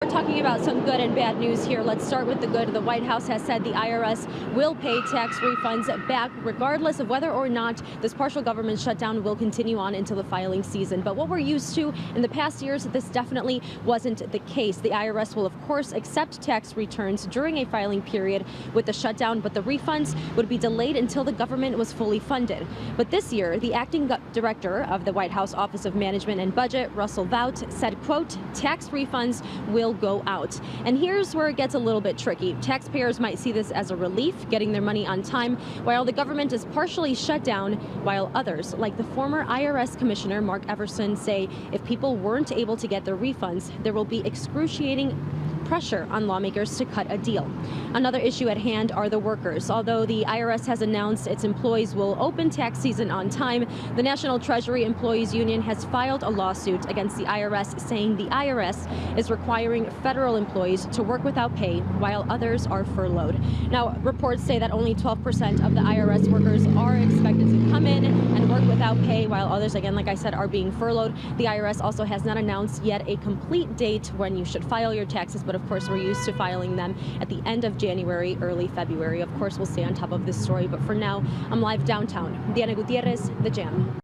We're talking about some good and bad news here. Let's start with the good. The White House has said the IRS will pay tax refunds back regardless of whether or not this partial government shutdown will continue on until the filing season. But what we're used to in the past years, this definitely wasn't the case. The IRS will, of course, accept tax returns during a filing period with the shutdown, but the refunds would be delayed until the government was fully funded. But this year, the acting director of the White House Office of Management and Budget, Russell Vought, said, quote, tax refunds will go out. And here's where it gets a little bit tricky. Taxpayers might see this as a relief, getting their money on time, while the government is partially shut down, while others, like the former IRS Commissioner Mark Everson, say if people weren't able to get their refunds, there will be excruciating pressure on lawmakers to cut a deal. Another issue at hand are the workers. Although the IRS has announced its employees will open tax season on time, the National Treasury Employees Union has filed a lawsuit against the IRS, saying the IRS is requiring federal employees to work without pay while others are furloughed. Now, reports say that only 12% of the IRS workers are expected to come in and work without pay, while others, again, like I said, are being furloughed. The IRS also has not announced yet a complete date when you should file your taxes, but of course, we're used to filing them at the end of January, early February. Of course, we'll stay on top of this story, but for now, I'm live downtown. Diana Gutierrez, The Jam.